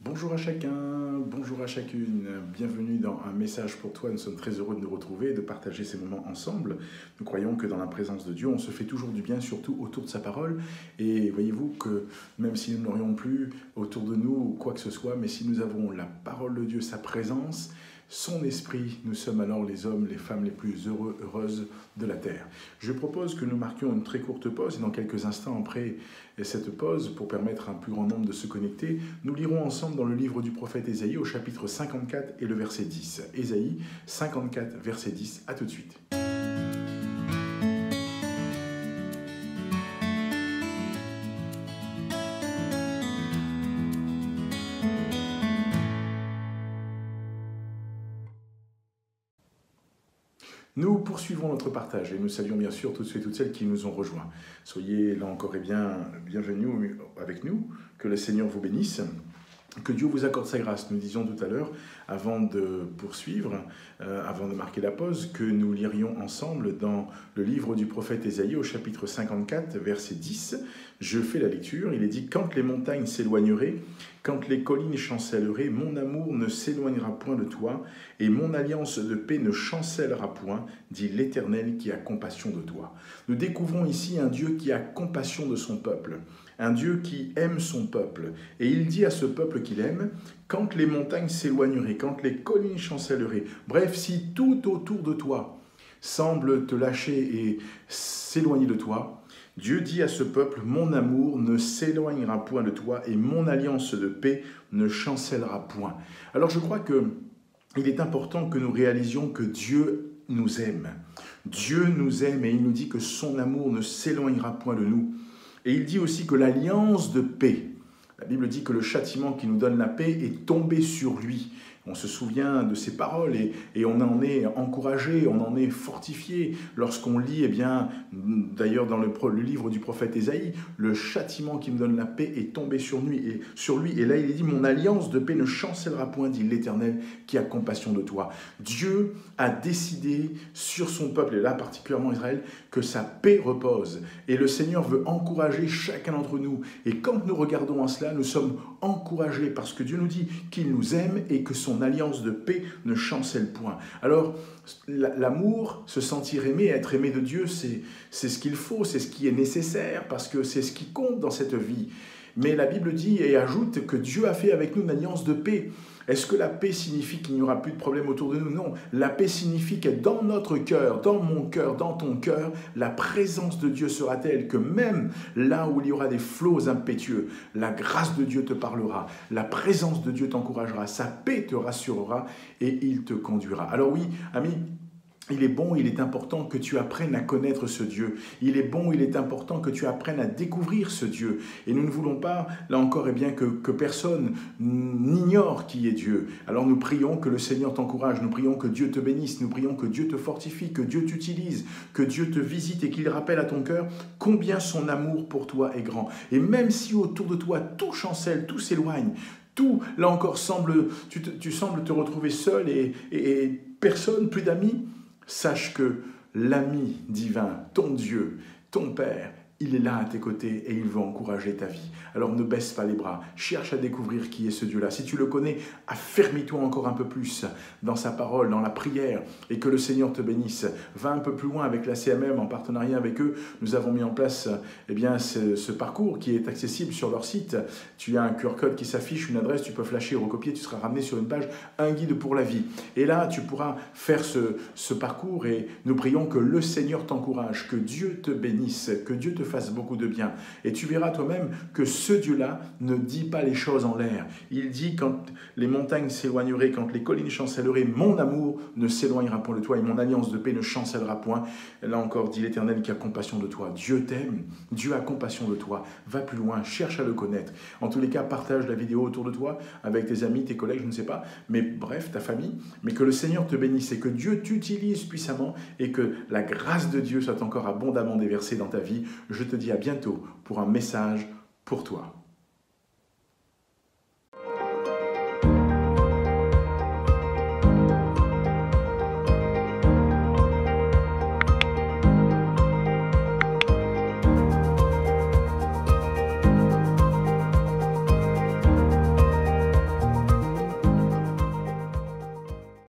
Bonjour à chacun, bonjour à chacune, bienvenue dans Un message pour toi. Nous sommes très heureux de nous retrouver et de partager ces moments ensemble. Nous croyons que dans la présence de Dieu, on se fait toujours du bien, surtout autour de sa parole. Et voyez-vous que même si nous n'aurions plus autour de nous quoi que ce soit, mais si nous avons la parole de Dieu, sa présence, son esprit, nous sommes alors les hommes, les femmes les plus heureux, heureuses de la terre. Je propose que nous marquions une très courte pause et dans quelques instants après cette pause, pour permettre à un plus grand nombre de se connecter, nous lirons ensemble dans le livre du prophète Ésaïe au chapitre 54 et le verset 10. Ésaïe 54, verset 10, à tout de suite. Nous poursuivons notre partage et nous saluons bien sûr tous ceux et toutes celles qui nous ont rejoints. Soyez là encore et bien bienvenus avec nous, que le Seigneur vous bénisse. Que Dieu vous accorde sa grâce. Nous disions tout à l'heure, avant de poursuivre, avant de marquer la pause, que nous lirions ensemble dans le livre du prophète Ésaïe au chapitre 54, verset 10. Je fais la lecture, il est dit « Quand les montagnes s'éloigneraient, quand les collines chancelleraient, mon amour ne s'éloignera point de toi, et mon alliance de paix ne chancellera point, dit l'Éternel qui a compassion de toi. » Nous découvrons ici un Dieu qui a compassion de son peuple, un Dieu qui aime son peuple. Et il dit à ce peuple qu'il aime, quand les montagnes s'éloigneraient, quand les collines chancelleraient, bref, si tout autour de toi semble te lâcher et s'éloigner de toi, Dieu dit à ce peuple, mon amour ne s'éloignera point de toi et mon alliance de paix ne chancellera point. Alors je crois qu'il est important que nous réalisions que Dieu nous aime. Dieu nous aime et il nous dit que son amour ne s'éloignera point de nous. Et il dit aussi que l'alliance de paix, la Bible dit que le châtiment qui nous donne la paix est tombé sur lui. On se souvient de ces paroles et on en est encouragé, on en est fortifié lorsqu'on lit, d'ailleurs dans le livre du prophète Ésaïe, le châtiment qui me donne la paix est tombé sur lui. Et là il est dit, mon alliance de paix ne chancellera point, dit l'Éternel qui a compassion de toi. Dieu a décidé sur son peuple, et là particulièrement Israël, que sa paix repose. Et le Seigneur veut encourager chacun d'entre nous. Et quand nous regardons à cela, nous sommes encouragés parce que Dieu nous dit qu'il nous aime et que son alliance de paix ne chancelle point. Alors, l'amour, se sentir aimé, être aimé de Dieu, c'est ce qu'il faut, c'est ce qui est nécessaire, parce que c'est ce qui compte dans cette vie. Mais la Bible dit et ajoute que Dieu a fait avec nous une alliance de paix. Est-ce que la paix signifie qu'il n'y aura plus de problème autour de nous? Non. La paix signifie que dans notre cœur, dans mon cœur, dans ton cœur, la présence de Dieu sera telle que même là où il y aura des flots impétueux, la grâce de Dieu te parlera, la présence de Dieu t'encouragera, sa paix te rassurera et il te conduira. Alors oui, amis, il est bon, il est important que tu apprennes à connaître ce Dieu. Il est bon, il est important que tu apprennes à découvrir ce Dieu. Et nous ne voulons pas, là encore, que personne n'ignore qui est Dieu. Alors nous prions que le Seigneur t'encourage, nous prions que Dieu te bénisse, nous prions que Dieu te fortifie, que Dieu t'utilise, que Dieu te visite et qu'il rappelle à ton cœur combien son amour pour toi est grand. Et même si autour de toi tout chancelle, tout s'éloigne, tout, là encore, tu sembles te retrouver seul et personne, plus d'amis, sache que l'ami divin, ton Dieu, ton Père, il est là à tes côtés et il veut encourager ta vie. Alors ne baisse pas les bras, cherche à découvrir qui est ce Dieu-là. Si tu le connais, affermis-toi encore un peu plus dans sa parole, dans la prière, et que le Seigneur te bénisse. Va un peu plus loin avec la CMM, en partenariat avec eux. Nous avons mis en place ce parcours qui est accessible sur leur site. Tu as un QR code qui s'affiche, une adresse, tu peux flasher ou recopier, tu seras ramené sur une page, un guide pour la vie. Et là, tu pourras faire ce parcours et nous prions que le Seigneur t'encourage, que Dieu te bénisse, que Dieu te fasse beaucoup de bien. Et tu verras toi-même que ce Dieu-là ne dit pas les choses en l'air. Il dit quand les montagnes s'éloigneraient, quand les collines chancelleraient, mon amour ne s'éloignera point de toi et mon alliance de paix ne chancellera point. Là encore, dit l'Éternel qui a compassion de toi. Dieu t'aime, Dieu a compassion de toi. Va plus loin, cherche à le connaître. En tous les cas, partage la vidéo autour de toi avec tes amis, tes collègues, je ne sais pas, mais bref, ta famille. Mais que le Seigneur te bénisse et que Dieu t'utilise puissamment et que la grâce de Dieu soit encore abondamment déversée dans ta vie. Je te dis à bientôt pour un message pour toi.